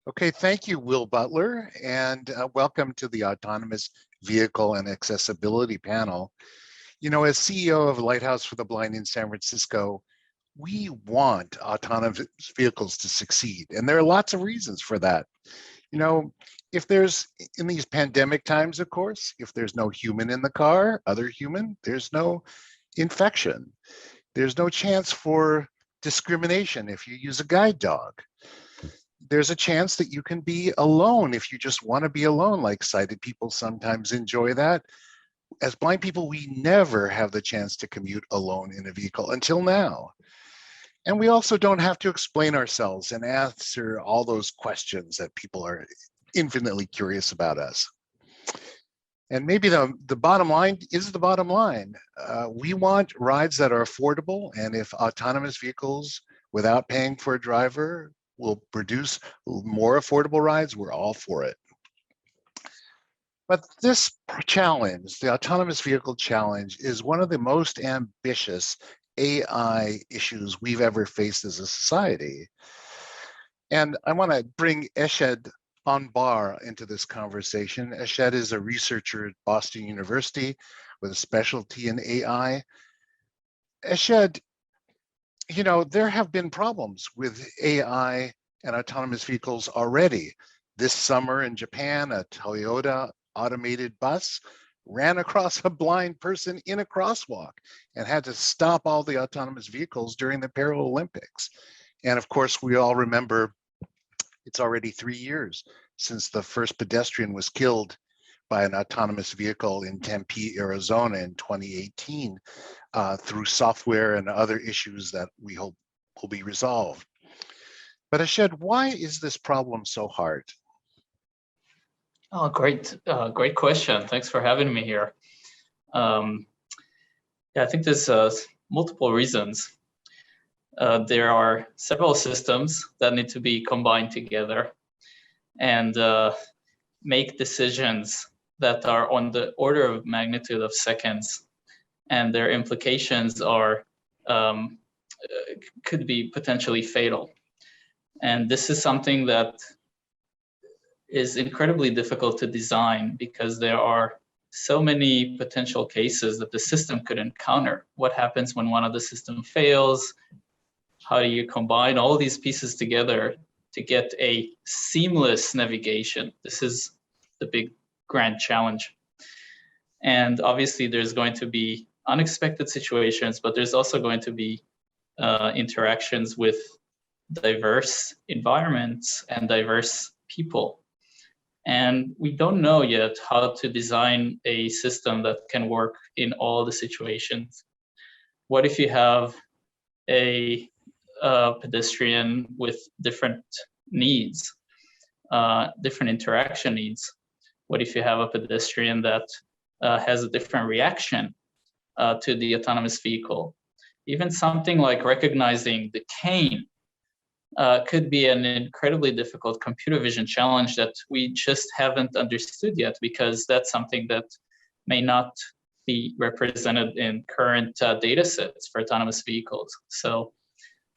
Okay, thank you, Will Butler, and welcome to the Autonomous Vehicle and Accessibility panel. You know, as CEO of Lighthouse for the Blind in San Francisco, we want autonomous vehicles to succeed, and there are lots of reasons for that. You know, if there's, in these pandemic times, of course, if there's no human in the car, other human, there's no infection. There's no chance for discrimination if you use a guide dog. There's a chance that you can be alone if you just want to be alone, like sighted people sometimes enjoy that. As blind people, we never have the chance to commute alone in a vehicle until now. And we also don't have to explain ourselves and answer all those questions that people are infinitely curious about us. And maybe the bottom line is the bottom line. We want rides that are affordable, and if autonomous vehicles without paying for a driver will produce more affordable rides, we're all for it. But this challenge, the autonomous vehicle challenge, is one of the most ambitious AI issues we've ever faced as a society. And I want to bring Eshed Ohn-Bar into this conversation. Eshed is a researcher at Boston University with a specialty in AI. Eshed, you know, there have been problems with AI and autonomous vehicles already. This summer in Japan, a Toyota automated bus ran across a blind person in a crosswalk and had to stop all the autonomous vehicles during the Paralympics. And of course, we all remember it's already 3 years since the first pedestrian was killed by an autonomous vehicle in Tempe, Arizona in 2018 through software and other issues that we hope will be resolved. But Eshed, why is this problem so hard? Oh, great question. Thanks for having me here. Yeah, I think there's multiple reasons. There are several systems that need to be combined together and make decisions that are on the order of magnitude of seconds, and their implications are could be potentially fatal. And this is something that is incredibly difficult to design because there are so many potential cases that the system could encounter. What happens when one of the system fails? How do you combine all these pieces together to get a seamless navigation? This is the big grand challenge. And obviously there's going to be unexpected situations, but there's also going to be interactions with diverse environments and diverse people. And we don't know yet how to design a system that can work in all the situations. What if you have a pedestrian with different needs, different interaction needs? What if you have a pedestrian that has a different reaction to the autonomous vehicle? Even something like recognizing the cane could be an incredibly difficult computer vision challenge that we just haven't understood yet, because that's something that may not be represented in current data sets for autonomous vehicles. So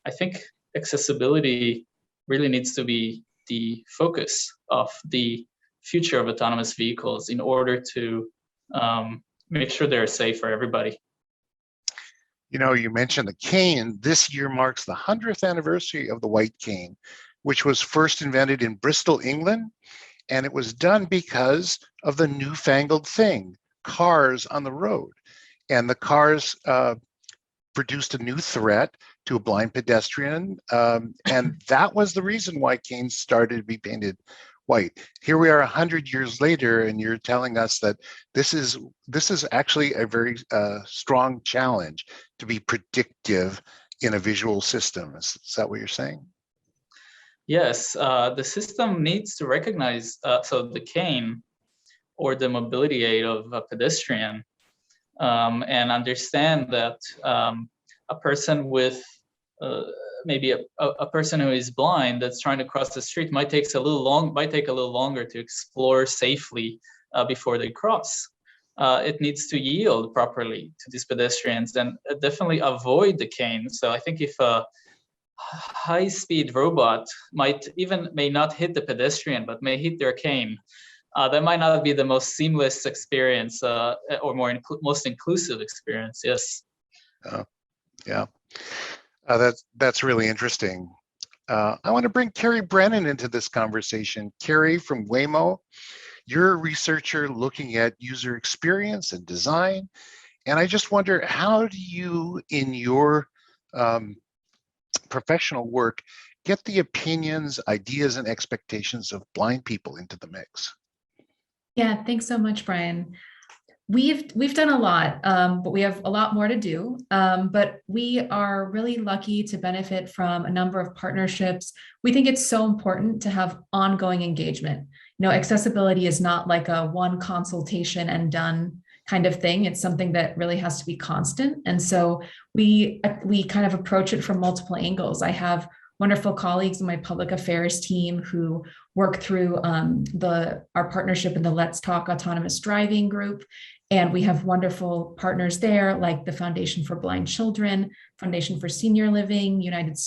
I think accessibility really needs to be the focus of the future of autonomous vehicles in order to make sure they're safe for everybody. You know, you mentioned the cane. This year marks the 100th anniversary of the white cane, which was first invented in Bristol, England. And it was done because of the newfangled thing, cars on the road. And the cars produced a new threat to a blind pedestrian. And that was the reason why canes started to be painted white. Here we are 100 years later, and you're telling us that this is actually a very strong challenge to be predictive in a visual system. Is that what you're saying? Yes, the system needs to recognize, so the cane or the mobility aid of a pedestrian, and understand that a person with maybe a person who is blind that's trying to cross the street might take a little longer to explore safely before they cross. It needs to yield properly to these pedestrians and definitely avoid the cane. So I think if high-speed robot may not hit the pedestrian, but may hit their cane. That might not be the most seamless experience or most inclusive experience. Yes. Yeah, that's really interesting. I want to bring Kerry Brennan into this conversation. Kerry from Waymo, you're a researcher looking at user experience and design. And I just wonder, how do you, in your professional work, get the opinions, ideas, and expectations of blind people into the mix? Yeah, thanks so much, Bryan. We've done a lot, but we have a lot more to do. But we are really lucky to benefit from a number of partnerships. We think it's so important to have ongoing engagement. You know, accessibility is not like a one consultation and done kind of thing. It's something that really has to be constant. And so we kind of approach it from multiple angles. I have wonderful colleagues in my public affairs team who work through our partnership in the Let's Talk Autonomous Driving group. And we have wonderful partners there, like the Foundation for Blind Children, Foundation for Senior Living, United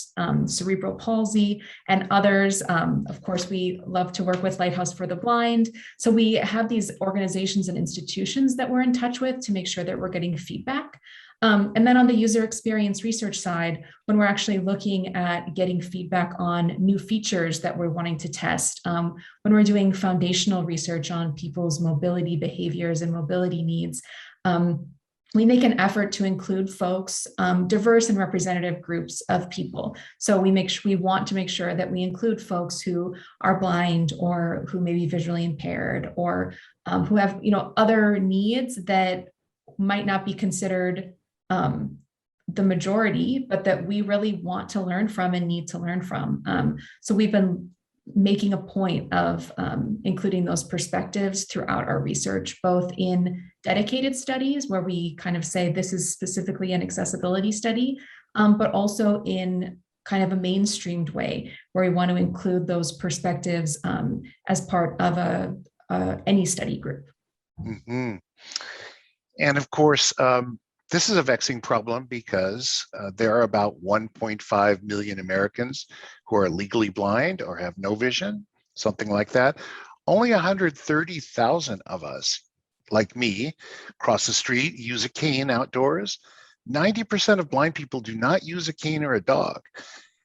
Cerebral Palsy, and others. Of course, we love to work with Lighthouse for the Blind. So we have these organizations and institutions that we're in touch with to make sure that we're getting feedback. And then on the user experience research side, when we're actually looking at getting feedback on new features that we're wanting to test, when we're doing foundational research on people's mobility behaviors and mobility needs, we make an effort to include folks, diverse and representative groups of people. So we want to make sure that we include folks who are blind or who may be visually impaired or who have, other needs that might not be considered the majority, but that we really want to learn from and need to learn from. So we've been making a point of including those perspectives throughout our research, both in dedicated studies where we kind of say this is specifically an accessibility study, but also in kind of a mainstreamed way where we want to include those perspectives as part of any study group. Mm-hmm. And of course, this is a vexing problem because there are about 1.5 million Americans who are legally blind or have no vision, something like that. Only 130,000 of us, like me, cross the street, use a cane outdoors. 90% of blind people do not use a cane or a dog.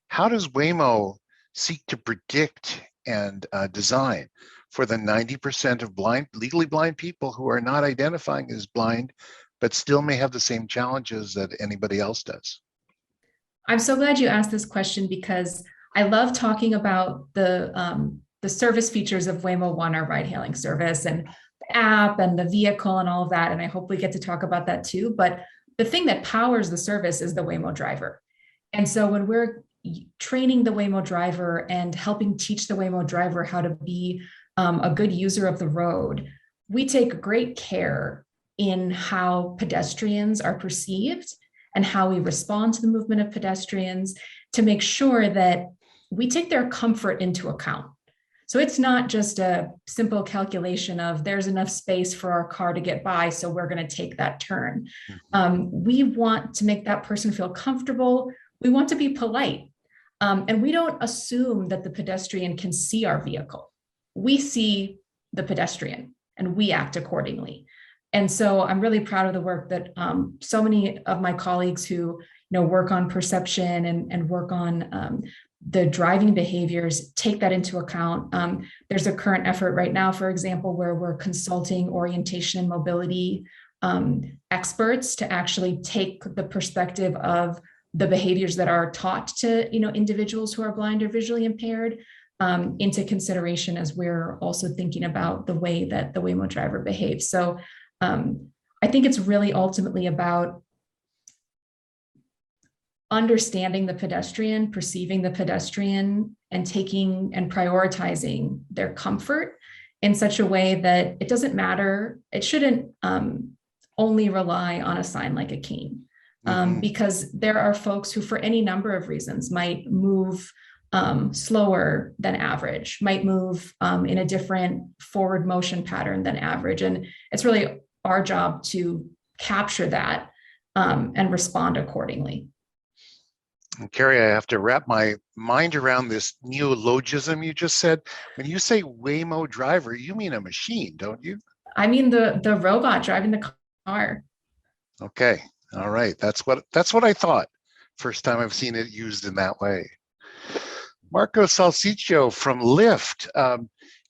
How does Waymo seek to predict and design for the 90% of legally blind people who are not identifying as blind, but still may have the same challenges that anybody else does? I'm so glad you asked this question because I love talking about the service features of Waymo One, our ride-hailing service, and the app and the vehicle and all of that. And I hope we get to talk about that too. But the thing that powers the service is the Waymo driver. And so when we're training the Waymo driver and helping teach the Waymo driver how to be a good user of the road, we take great care in how pedestrians are perceived and how we respond to the movement of pedestrians to make sure that we take their comfort into account. So it's not just a simple calculation of there's enough space for our car to get by, so we're going to take that turn. We want to make that person feel comfortable. We want to be polite. And we don't assume that the pedestrian can see our vehicle. We see the pedestrian and we act accordingly. And so I'm really proud of the work that so many of my colleagues who work on perception and work on the driving behaviors take that into account. There's a current effort right now, for example, where we're consulting orientation and mobility experts to actually take the perspective of the behaviors that are taught to individuals who are blind or visually impaired into consideration as we're also thinking about the way that the Waymo driver behaves. So I think it's really ultimately about understanding the pedestrian, perceiving the pedestrian, and taking and prioritizing their comfort in such a way that it doesn't matter. It shouldn't only rely on a sign like a cane, because there are folks who, for any number of reasons, might move slower than average, might move in a different forward motion pattern than average. And it's really our job to capture that and respond accordingly. And Kerry, I have to wrap my mind around this neologism you just said. When you say Waymo driver, you mean a machine, don't you? I mean the robot driving the car. Okay. All right. That's what I thought. First time I've seen it used in that way. Marco Salsiccia from Lyft.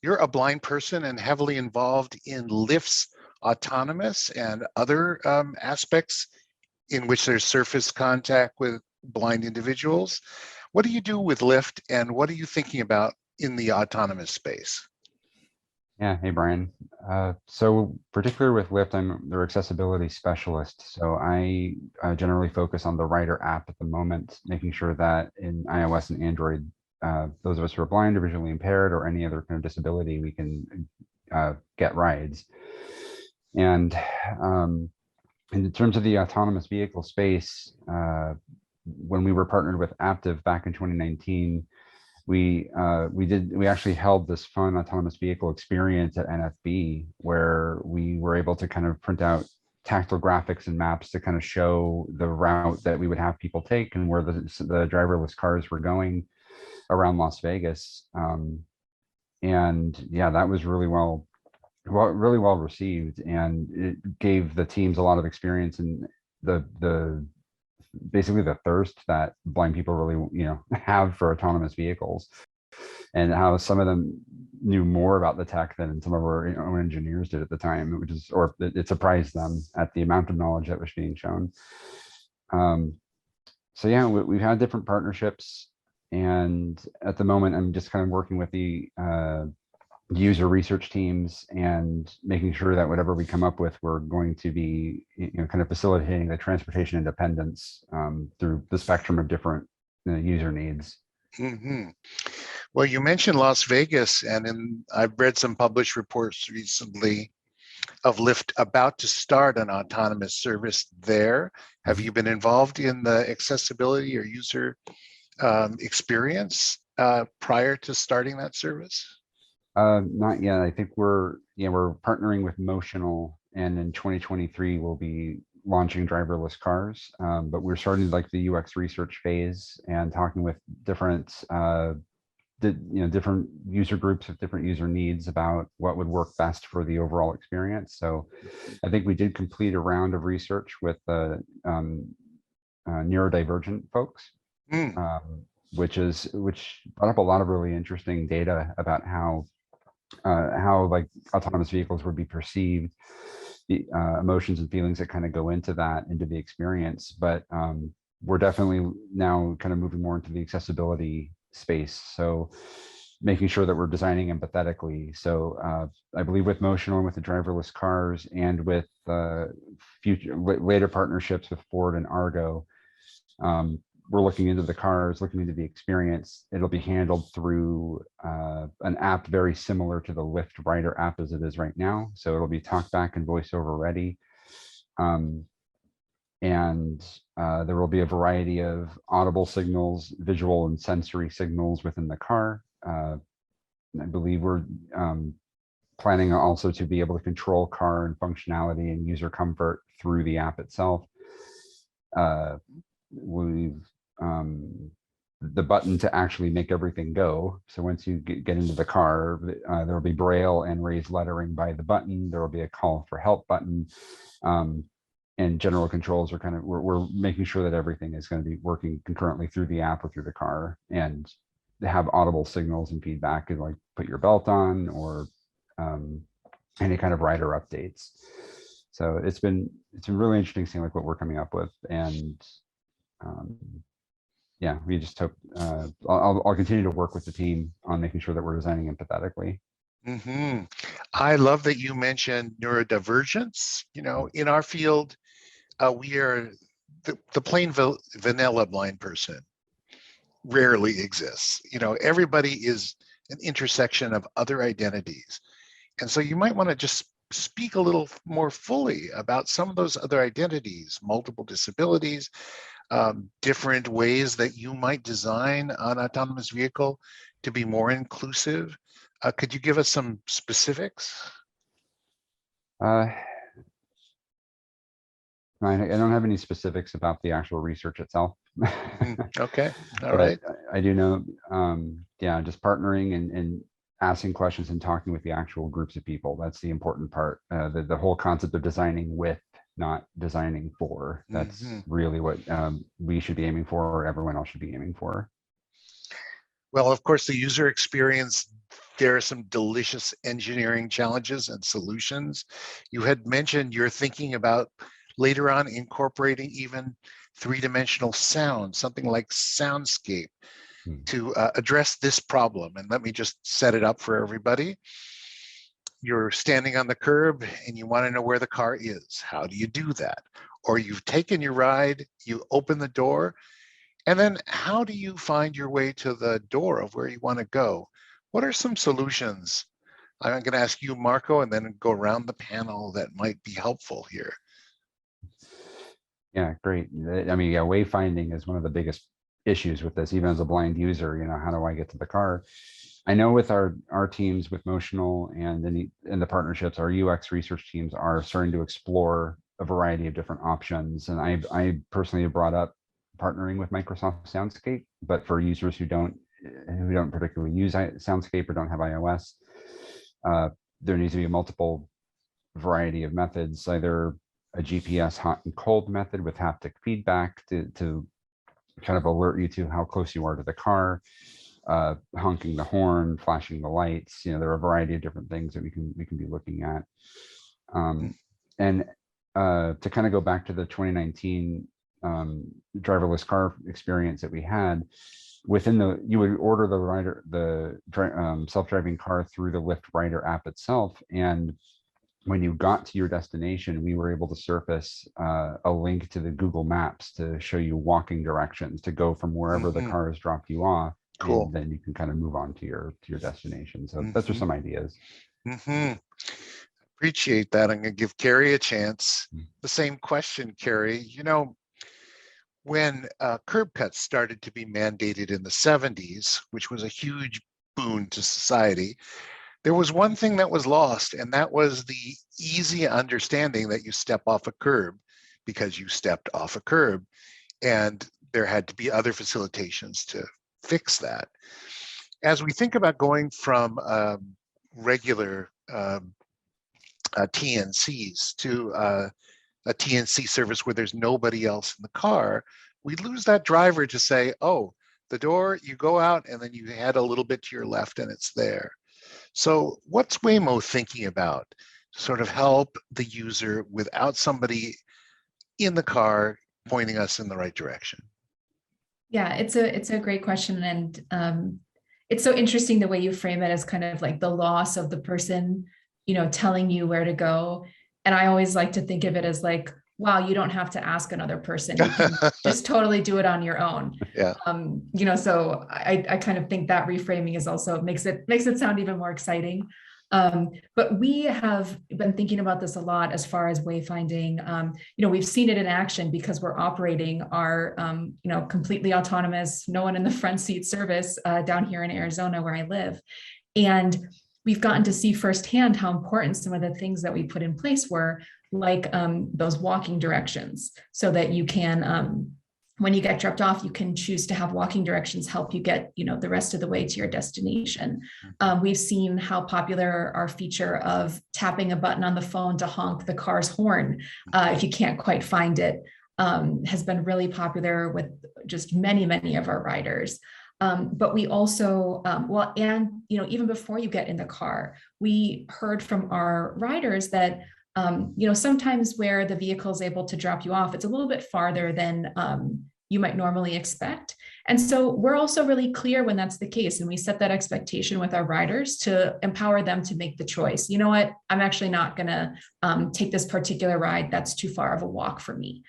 You're a blind person and heavily involved in Lyft's autonomous and other aspects in which there's surface contact with blind individuals. What do you do with Lyft, and what are you thinking about in the autonomous space? Yeah, hey Brian. So particularly with Lyft, I'm their accessibility specialist. So I generally focus on the Rider app at the moment, making sure that in iOS and Android, those of us who are blind or visually impaired or any other kind of disability, we can get rides. And in terms of the autonomous vehicle space, when we were partnered with Aptiv back in 2019, we actually held this fun autonomous vehicle experience at NFB where we were able to kind of print out tactile graphics and maps to kind of show the route that we would have people take and where the driverless cars were going around Las Vegas. And yeah, that was really well received, and it gave the teams a lot of experience in basically the thirst that blind people really have for autonomous vehicles, and how some of them knew more about the tech than some of our own engineers did at the time, or it surprised them at the amount of knowledge that was being shown. So yeah, we've had different partnerships, and at the moment I'm just kind of working with the user research teams and making sure that whatever we come up with, we're going to be kind of facilitating the transportation independence through the spectrum of different user needs. Mm-hmm. Well, you mentioned Las Vegas, and I've read some published reports recently of Lyft about to start an autonomous service there. Have you been involved in the accessibility or user experience prior to starting that service? Not yet. I think we're partnering with Motional, and in 2023 we'll be launching driverless cars. But we're starting like the UX research phase and talking with different different user groups with different user needs about what would work best for the overall experience. So I think we did complete a round of research with the neurodivergent folks, which brought up a lot of really interesting data about how like autonomous vehicles would be perceived, the emotions and feelings that kind of go into the experience. But we're definitely now kind of moving more into the accessibility space, so making sure that we're designing empathetically. So I believe with Motional and with the driverless cars and with later partnerships with Ford and Argo, we're looking into the cars, looking into the experience. It'll be handled through an app very similar to the Lyft Rider app as it is right now. So it'll be talkback and voiceover ready. And there will be a variety of audible signals, visual and sensory signals within the car. I believe we're planning also to be able to control car and functionality and user comfort through the app itself. We've the button to actually make everything go. So once you get into the car, there will be braille and raised lettering by the button. There will be a call for help button, and general controls are kind of, we're making sure that everything is going to be working concurrently through the app or through the car, and have audible signals and feedback, and like put your belt on, or any kind of rider updates. So it's been really interesting seeing like what we're coming up with. And yeah, we just hope I'll continue to work with the team on making sure that we're designing empathetically. Mm-hmm. I love that you mentioned neurodivergence. In our field, we are the plain vanilla blind person rarely exists. Everybody is an intersection of other identities. And so you might want to just speak a little more fully about some of those other identities, multiple disabilities, different ways that you might design an autonomous vehicle to be more inclusive. Could you give us some specifics? I don't have any specifics about the actual research itself, Okay, all But right. I do know, yeah, just partnering and asking questions and talking with the actual groups of people. That's the important part. The whole concept of designing with, not designing for. That's really what we should be aiming for, or everyone else should be aiming for. Well, of course, the user experience, there are some delicious engineering challenges and solutions. You had mentioned you're thinking about later on incorporating even three-dimensional sound, something like soundscape, to address this problem. And let me just set it up for everybody. You're standing on the curb and you want to know where the car is. How do you do that? Or you've taken your ride, you open the door, and then how do you find your way to the door of where you want to go? What are some solutions? I'm going to ask you, Marco, and then go around the panel that might be helpful here. Yeah, great. I mean, yeah, wayfinding is one of the biggest issues with this, even as a blind user. You know, how do I get to the car? I know with our teams with Motional and in the partnerships, our UX research teams are starting to explore a variety of different options. And I personally have brought up partnering with Microsoft Soundscape, but for users who don't particularly use Soundscape or don't have iOS, there needs to be a multiple variety of methods, either a GPS hot and cold method with haptic feedback to kind of alert you to how close you are to the car, honking the horn, flashing the lights. You know, there are a variety of different things that we can be looking at. And to kind of go back to the 2019 driverless car experience that we had, you would order the self-driving car through the Lyft Rider app itself, and when you got to your destination, we were able to surface a link to the Google Maps to show you walking directions to go from wherever the car has dropped you off. Cool. And then you can kind of move on to your destination. So those are some ideas. Appreciate that. I'm going to give Kerry a chance. The same question, Kerry. You know, when curb cuts started to be mandated in the 70s, which was a huge boon to society, there was one thing that was lost, and that was the easy understanding that you step off a curb because you stepped off a curb, and there had to be other facilitations to fix that. As we think about going from regular TNCs to a TNC service where there's nobody else in the car, we lose that driver to say, oh, the door, you go out and then you head a little bit to your left and it's there. So what's Waymo thinking about to sort of help the user without somebody in the car pointing us in the right direction? Yeah, it's a great question. And it's so interesting the way you frame it as kind of like the loss of the person, you know, telling you where to go. And I always like to think of it as like, wow, you don't have to ask another person. You can just totally do it on your own. Yeah. You know, so I kind of think that reframing is also makes it sound even more exciting. But we have been thinking about this a lot as far as wayfinding. You know, we've seen it in action because we're operating our, you know, completely autonomous, no one in the front seat service down here in Arizona where I live. And we've gotten to see firsthand how important some of the things that we put in place were, like those walking directions, so that you can, when you get dropped off, you can choose to have walking directions help you get, you know, the rest of the way to your destination. We've seen how popular our feature of tapping a button on the phone to honk the car's horn, if you can't quite find it, has been really popular with just many of our riders. But we also, well, and, you know, even before you get in the car, we heard from our riders that, you know, sometimes where the vehicle is able to drop you off, it's a little bit farther than you might normally expect. And so we're also really clear when that's the case. And we set that expectation with our riders to empower them to make the choice. You know what, I'm actually not going to take this particular ride. That's too far of a walk for me.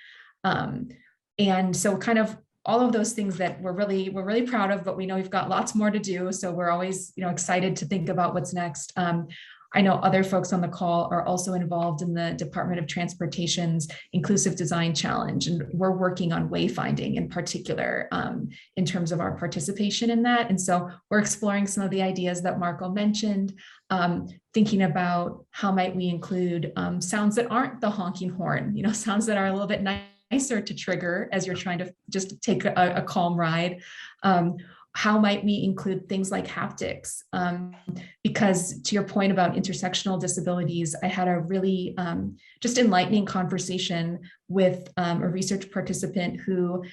And so kind of all of those things that we're really proud of, but we know we've got lots more to do. So we're always, you know, excited to think about what's next. I know other folks on the call are also involved in the Department of Transportation's Inclusive Design Challenge, and we're working on wayfinding in particular in terms of our participation in that. And so we're exploring some of the ideas that Marco mentioned, thinking about how might we include sounds that aren't the honking horn, you know, sounds that are a little bit nicer to trigger as you're trying to just take a calm ride. How might we include things like haptics? Because to your point about intersectional disabilities, I had a really just enlightening conversation with a research participant who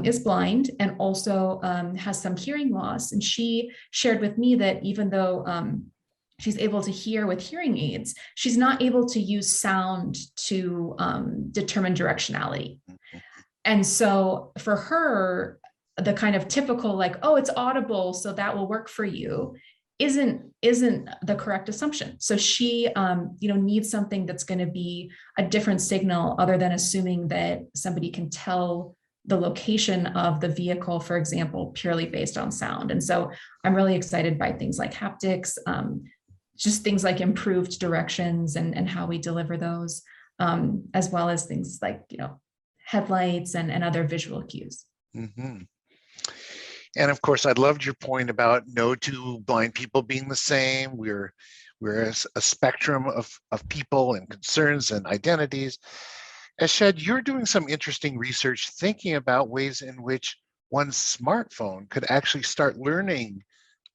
is blind and also has some hearing loss. And she shared with me that even though she's able to hear with hearing aids, she's not able to use sound to determine directionality. And so for her, the kind of typical like, oh, it's audible, so that will work for you, isn't the correct assumption. So she needs something that's going to be a different signal other than assuming that somebody can tell the location of the vehicle, for example, purely based on sound. And so I'm really excited by things like haptics, just things like improved directions and how we deliver those, as well as things like, headlights and other visual cues. Mm-hmm. And of course, I loved your point about no two blind people being the same. We're a spectrum of people and concerns and identities. Eshed, you're doing some interesting research thinking about ways in which one smartphone could actually start learning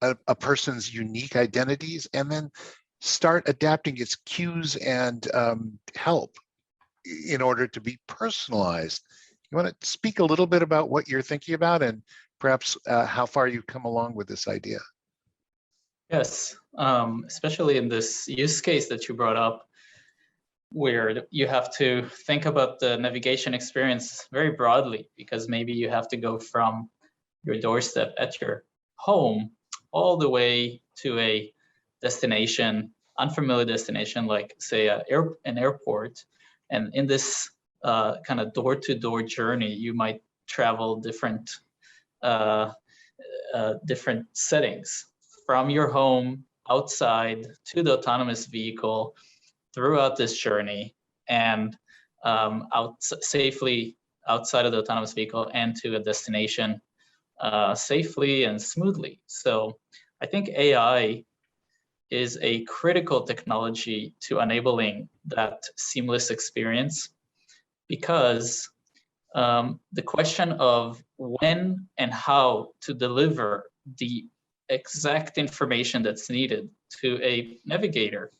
a person's unique identities and then start adapting its cues and help in order to be personalized. You want to speak a little bit about what you're thinking about and perhaps how far you've come along with this idea? Yes, especially in this use case that you brought up, where you have to think about the navigation experience very broadly, because maybe you have to go from your doorstep at your home all the way to a destination, unfamiliar destination, like say an airport. And in this kind of door-to-door journey, you might travel different settings from your home outside to the autonomous vehicle throughout this journey, and safely outside of the autonomous vehicle and to a destination safely and smoothly. So I think AI is a critical technology to enabling that seamless experience, because the question of when and how to deliver the exact information that's needed to a navigator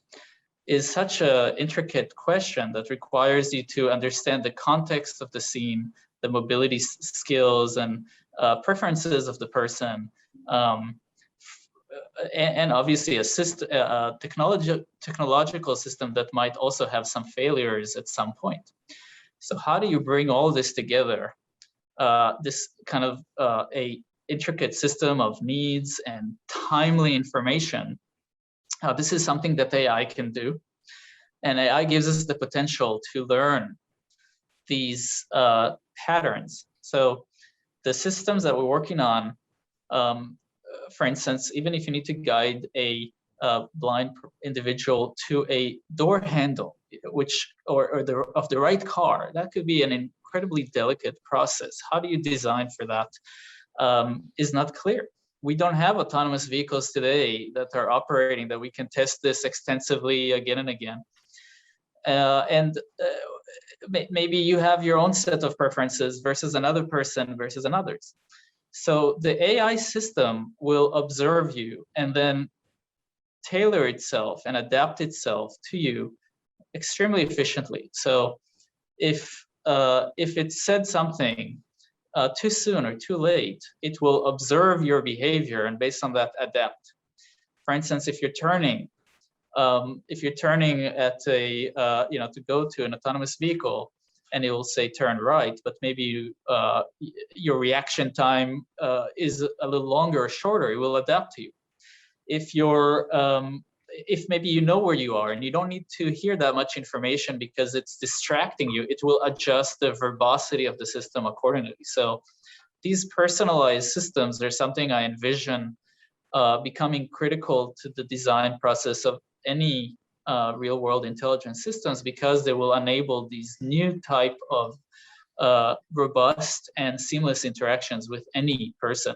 is such an intricate question that requires you to understand the context of the scene, the mobility skills and preferences of the person, and obviously a technological system that might also have some failures at some point. So how do you bring all this together, this kind of a intricate system of needs and timely information? This is something that AI can do. And AI gives us the potential to learn these patterns. So the systems that we're working on, for instance, even if you need to guide a blind individual to a door handle, or of the right car, that could be an incredibly delicate process. How do you design for that? Is not clear. We don't have autonomous vehicles today that are operating that we can test this extensively again and again. Maybe you have your own set of preferences versus another person versus another's. So the AI system will observe you and then tailor itself and adapt itself to you extremely efficiently. So if it said something too soon or too late, it will observe your behavior and based on that adapt. For instance, if you're turning at a to go to an autonomous vehicle, and it will say turn right, but maybe your reaction time is a little longer or shorter, it will adapt to you. If maybe you know where you are and you don't need to hear that much information because it's distracting you, it will adjust the verbosity of the system accordingly. So these personalized systems are something I envision becoming critical to the design process of any real world intelligence systems, because they will enable these new type of robust and seamless interactions with any person.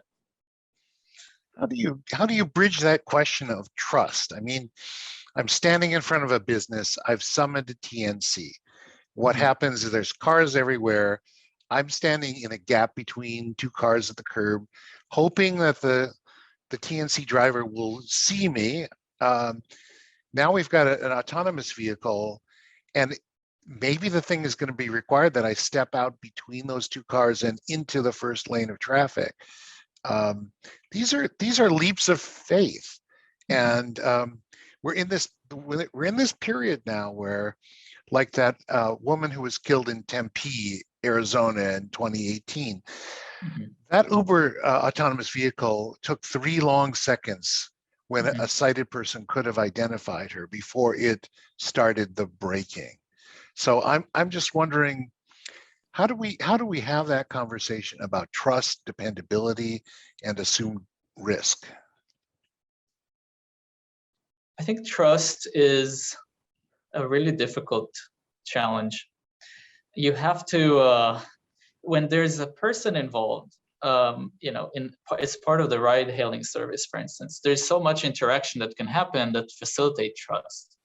How do you bridge that question of trust? I mean, I'm standing in front of a business, I've summoned a TNC. what Mhm. happens is there's cars everywhere. I'm standing in a gap between two cars at the curb, hoping that the TNC driver will see me. Um, Now we've got an autonomous vehicle, and maybe the thing is going to be required that I step out between those two cars and into the first lane of traffic. These are leaps of faith, and we're in this period now where, like that woman who was killed in Tempe, Arizona in 2018, Mhm. that Uber autonomous vehicle took 3 long seconds when a Mhm. sighted person could have identified her before it started the braking. So I'm just wondering, how do we have that conversation about trust, dependability, and assumed risk? I think trust is a really difficult challenge. You have to, when there's a person involved, as part of the ride-hailing service, for instance, there's so much interaction that can happen that facilitate trust.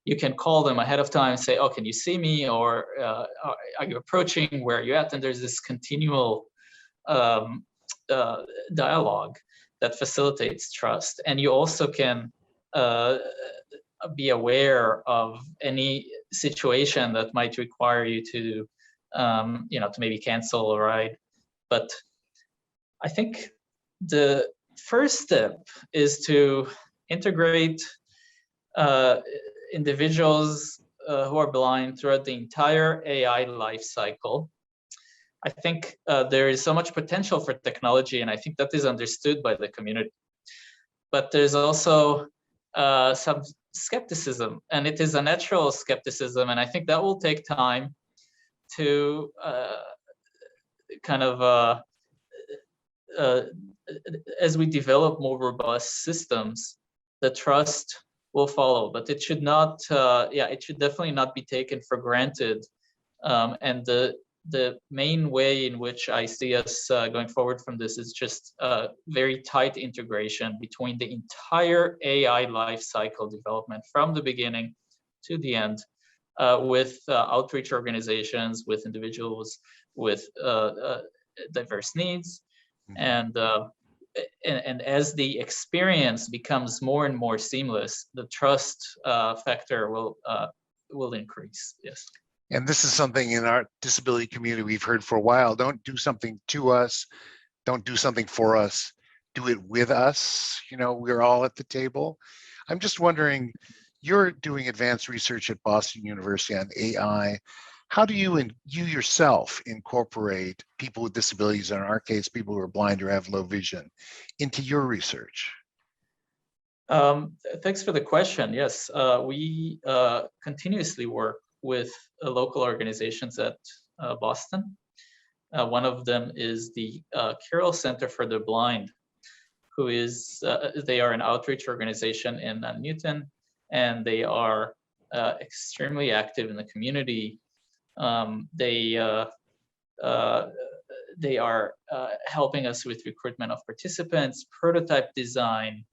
You can call them ahead of time and say, "Oh, can you see me?" Or "Are you approaching? Where are you at?" And there's this continual um, dialogue that facilitates trust. And you also can uh, be aware of any situation that might require you to, to maybe cancel a ride. But I think the first step is to integrate individuals who are blind throughout the entire AI life cycle. I think there is so much potential for technology, and I think that is understood by the community. But there's also some skepticism, and it is a natural skepticism, and I think that will take time to kind of as we develop more robust systems, the trust will follow, but it should not, it should definitely not be taken for granted. And the main way in which I see us going forward from this is just very tight integration between the entire AI life cycle development from the beginning to the end, with outreach organizations, with individuals with diverse needs, and as the experience becomes more and more seamless, the trust factor will increase. Yes. And this is something in our disability community we've heard for a while. Don't do something to us, don't do something for us, do it with us. We're all at the table. I'm just wondering, you're doing advanced research at Boston University on AI. How do you and you yourself incorporate people with disabilities, in our case, people who are blind or have low vision, into your research? Thanks for the question. Yes, we continuously work with local organizations at Boston. One of them is the Carroll Center for the Blind, who is, they are an outreach organization in Newton, and they are extremely active in the community. They are helping us with recruitment of participants, prototype design,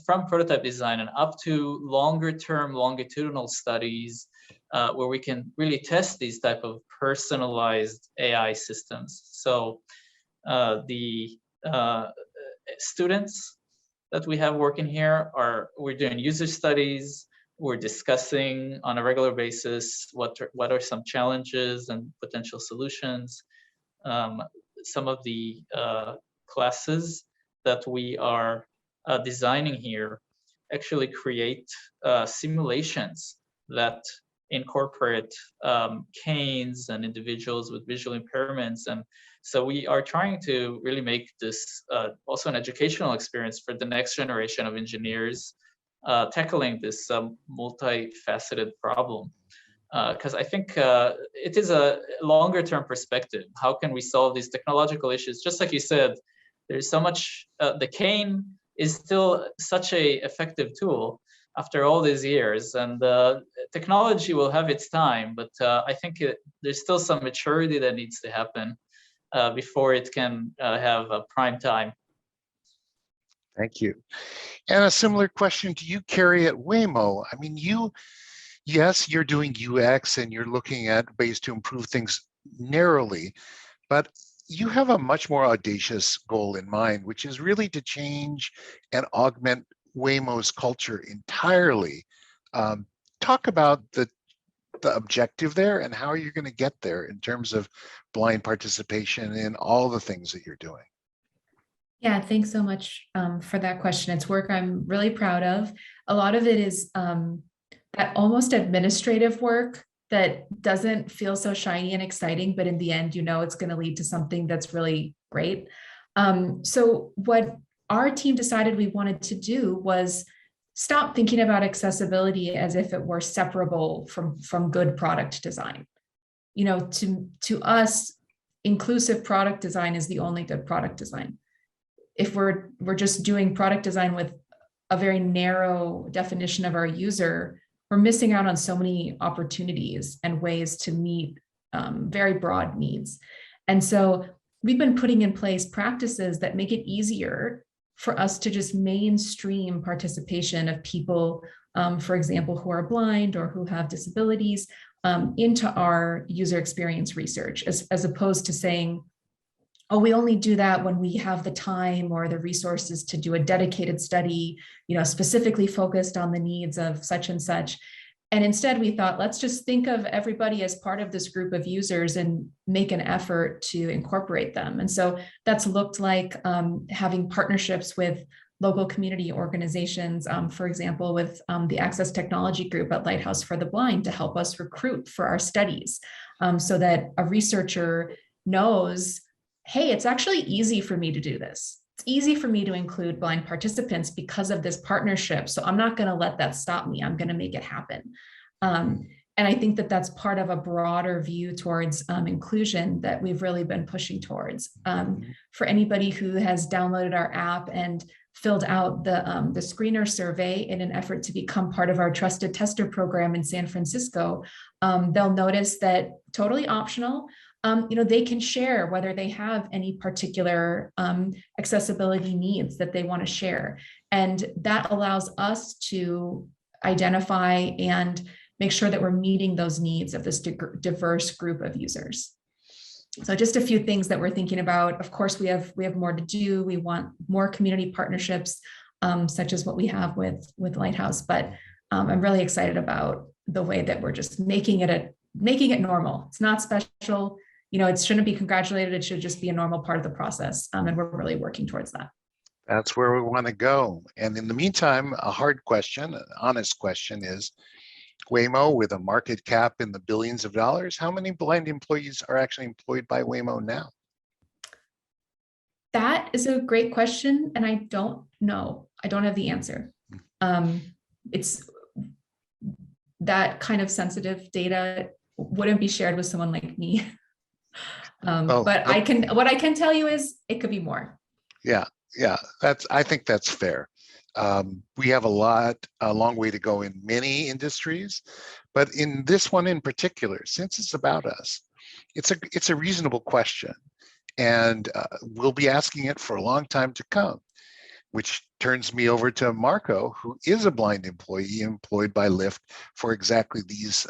from prototype design and up to longer-term longitudinal studies, where we can really test these type of personalized AI systems. So the students that we have working here we're doing user studies. We're discussing on a regular basis what are some challenges and potential solutions. Some of the classes that we are designing here actually create simulations that incorporate canes and individuals with visual impairments. And so we are trying to really make this also an educational experience for the next generation of engineers tackling this multifaceted problem. Because I think it is a longer term perspective. How can we solve these technological issues? Just like you said, there's so much, the cane is still such a effective tool after all these years, and technology will have its time, but I think there's still some maturity that needs to happen before it can have a prime time. Thank you. And a similar question to you, Kerry, at Waymo. I mean, you yes, you're doing UX and you're looking at ways to improve things narrowly, but you have a much more audacious goal in mind, which is really to change and augment Waymo's culture entirely. Talk about the objective there and how you're going to get there in terms of blind participation in all the things that you're doing. Yeah, thanks so much for that question. It's work I'm really proud of. A lot of it is that almost administrative work that doesn't feel so shiny and exciting, but in the end, you know, it's going to lead to something that's really great. So what our team decided we wanted to do was stop thinking about accessibility as if it were separable from good product design. You know, to us, inclusive product design is the only good product design. If we're just doing product design with a very narrow definition of our user, we're missing out on so many opportunities and ways to meet very broad needs. And so we've been putting in place practices that make it easier for us to just mainstream participation of people, for example, who are blind or who have disabilities into our user experience research, as opposed to saying, oh, we only do that when we have the time or the resources to do a dedicated study, you know, specifically focused on the needs of such and such. And instead we thought, let's just think of everybody as part of this group of users and make an effort to incorporate them. And so that's looked like having partnerships with local community organizations, for example, with the Access Technology Group at Lighthouse for the Blind to help us recruit for our studies, so that a researcher knows, hey, it's actually easy for me to do this. It's easy for me to include blind participants because of this partnership. So I'm not going to let that stop me. I'm going to make it happen. And I think that that's part of a broader view towards inclusion that we've really been pushing towards. For anybody who has downloaded our app and filled out the screener survey in an effort to become part of our trusted tester program in San Francisco, they'll notice that totally optional, you know, they can share whether they have any particular accessibility needs that they want to share. And that allows us to identify and make sure that we're meeting those needs of this diverse group of users. So just a few things that we're thinking about. Of course, we have more to do. We want more community partnerships, such as what we have with Lighthouse. But I'm really excited about the way that we're just making it normal. It's not special. You know, it shouldn't be congratulated. It should just be a normal part of the process. And we're really working towards that. That's where we want to go. And in the meantime, a hard question, an honest question is, Waymo, with a market cap in the billions of dollars, how many blind employees are actually employed by Waymo now? That is a great question. And I don't know. I don't have the answer. It's that kind of sensitive data wouldn't be shared with someone like me. But what I can tell you is it could be more. Yeah, I think that's fair. We have a long way to go in many industries, but in this one in particular, since it's about us, it's a reasonable question, and we'll be asking it for a long time to come, which turns me over to Marco, who is a blind employee employed by Lyft for exactly these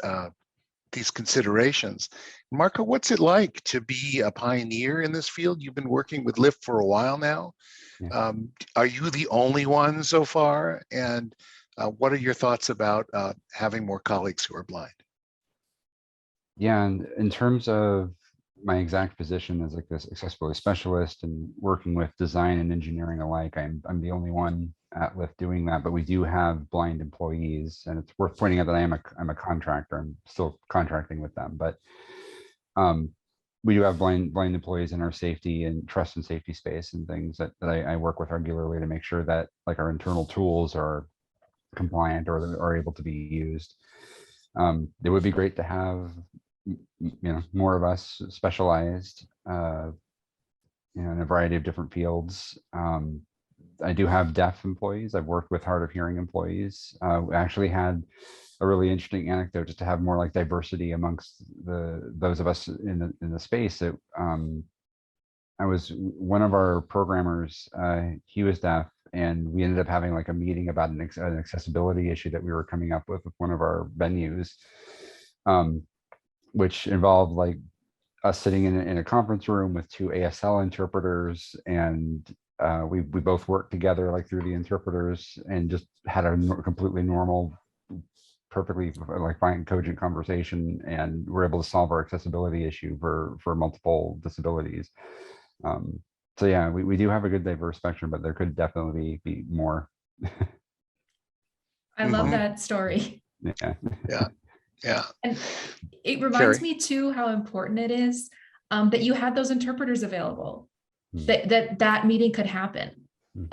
considerations. Marco, what's it like to be a pioneer in this field? You've been working with Lyft for a while now. Yeah. Are you the only one so far? And what are your thoughts about having more colleagues who are blind? Yeah, and in terms of my exact position as like this accessibility specialist and working with design and engineering alike, I'm the only one at Lyft doing that, but we do have blind employees, and it's worth pointing out that I'm a contractor. I'm still contracting with them, but we do have blind employees in our safety and trust and safety space and things that I work with regularly to make sure that like our internal tools are compliant or are able to be used. It would be great to have more of us specialized in a variety of different fields. I do have deaf employees. I've worked with hard of hearing employees. We actually had a really interesting anecdote just to have more like diversity amongst those of us in the space. I was one of our programmers. He was deaf, and we ended up having like a meeting about an accessibility issue that we were coming up with one of our venues, which involved like us sitting in a conference room with two ASL interpreters, and we both worked together like through the interpreters and just had a completely normal, perfectly like fine cogent conversation, and we're able to solve our accessibility issue for multiple disabilities. So yeah, we do have a good diverse spectrum, but there could definitely be more. I love that story. Yeah. And it reminds me too how important it is that you had those interpreters available, that meeting could happen.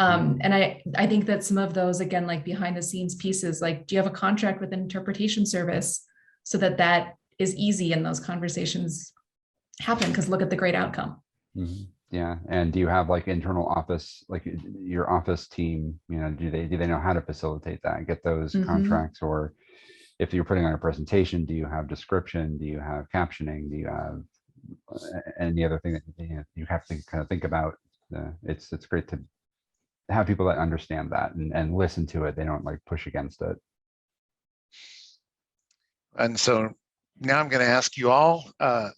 And I think that some of those, again, like behind the scenes pieces, like, do you have a contract with an interpretation service so that is easy and those conversations happen? Because look at the great outcome. Yeah, and do you have like internal office, like your office team, do they know how to facilitate that, get those contracts? Or if you're putting on a presentation, do you have description? Do you have captioning? Do you have any other thing that you have to kind of think about? It's great to have people that understand that and listen to it. They don't like push against it. And so now I'm going to ask you all a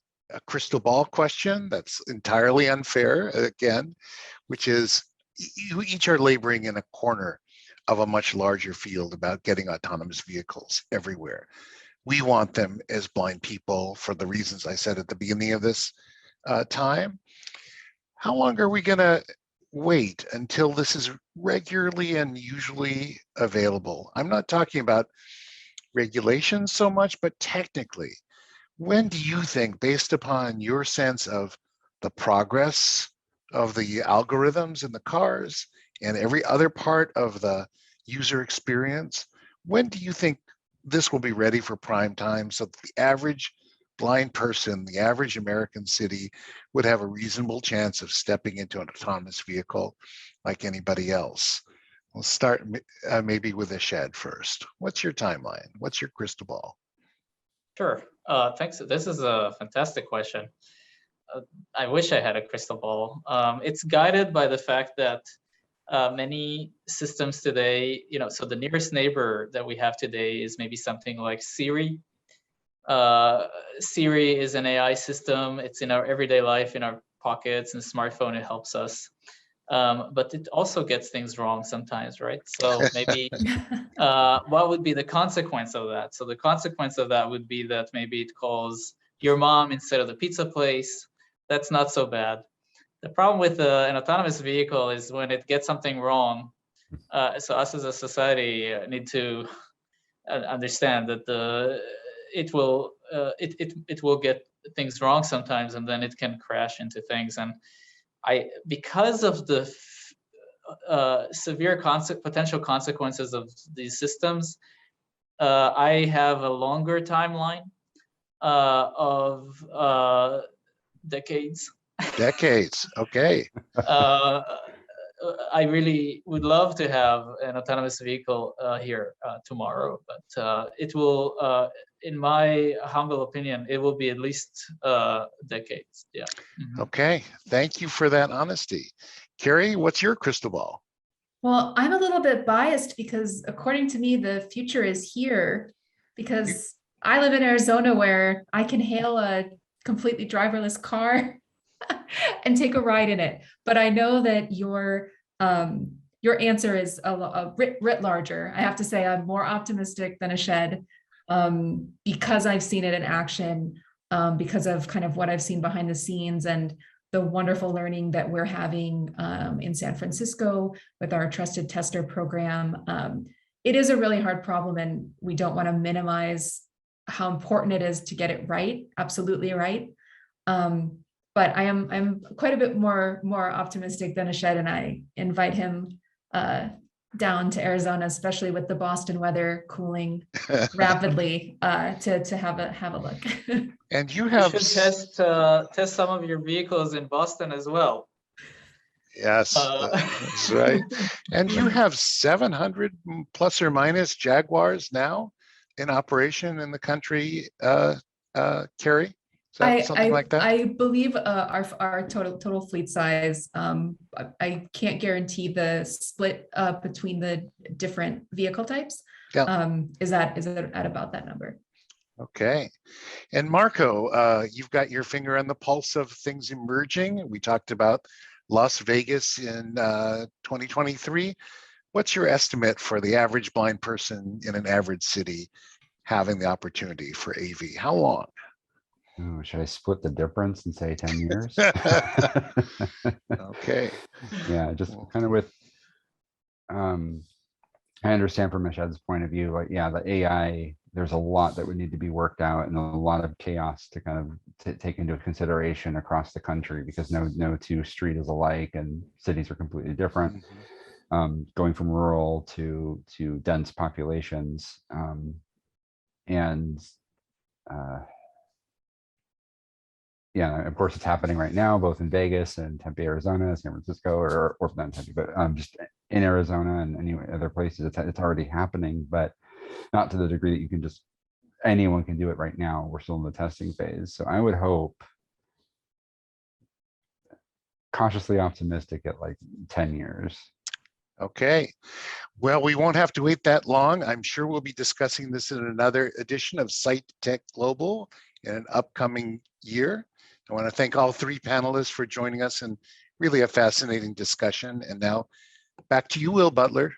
crystal ball question that's entirely unfair again, which is you each are laboring in a corner of a much larger field about getting autonomous vehicles everywhere. We want them as blind people for the reasons I said at the beginning of this time. How long are we going to wait until this is regularly and usually available? I'm not talking about regulations so much, but technically, when do you think, based upon your sense of the progress of the algorithms in the cars and every other part of the user experience, when do you think this will be ready for prime time so that the average blind person, the average American city, would have a reasonable chance of stepping into an autonomous vehicle like anybody else? We'll start maybe with Eshed first. What's your timeline? What's your crystal ball? Sure. Thanks. This is a fantastic question. I wish I had a crystal ball. It's guided by the fact that many systems today, so the nearest neighbor that we have today is maybe something like Siri. Siri is an AI system. It's in our everyday life, in our pockets and smartphone. It helps us. But it also gets things wrong sometimes, right? So maybe what would be the consequence of that? So the consequence of that would be that maybe it calls your mom instead of the pizza place. That's not so bad. The problem with an autonomous vehicle is when it gets something wrong. So us as a society need to understand that it will get things wrong sometimes, and then it can crash into things. And because of the severe potential consequences of these systems, I have a longer timeline of decades. Decades, okay. I really would love to have an autonomous vehicle here tomorrow, but it will, in my humble opinion, it will be at least decades. Yeah. Okay, thank you for that honesty. Kerry, what's your crystal ball? Well, I'm a little bit biased because according to me, the future is here, because I live in Arizona where I can hail a completely driverless car and take a ride in it. But I know that your answer is a writ larger. I have to say I'm more optimistic than Eshed because I've seen it in action, because of kind of what I've seen behind the scenes and the wonderful learning that we're having in San Francisco with our trusted tester program. It is a really hard problem, and we don't want to minimize how important it is to get it right, absolutely right. But I'm quite a bit more optimistic than Eshed, and I invite him down to Arizona, especially with the Boston weather cooling rapidly, to have a look. And you have should test some of your vehicles in Boston as well. Yes, that's right. And you have 700 plus or minus Jaguars now in operation in the country, Kerry? Is that something like that? I believe our total fleet size. I can't guarantee the split between the different vehicle types. Yeah. Is that at about that number? Okay. And Marco, you've got your finger on the pulse of things emerging. We talked about Las Vegas in 2023. What's your estimate for the average blind person in an average city having the opportunity for AV? How long? Oh, should I split the difference and say 10 years? Okay. Yeah, just kind of with, I understand from Eshed's point of view, like, yeah, the AI, there's a lot that would need to be worked out and a lot of chaos to kind of take into consideration across the country, because no two street is alike and cities are completely different. Going from rural to dense populations. Yeah, of course, it's happening right now, both in Vegas and Tempe, Arizona, San Francisco, or not Tempe, but just in Arizona and any other places. It's already happening, but not to the degree that you can just, anyone can do it right now. We're still in the testing phase. So I would hope, cautiously optimistic, at like 10 years. Okay. Well, we won't have to wait that long. I'm sure we'll be discussing this in another edition of Site Tech Global in an upcoming year. I want to thank all three panelists for joining us in really a fascinating discussion. And now back to you, Will Butler.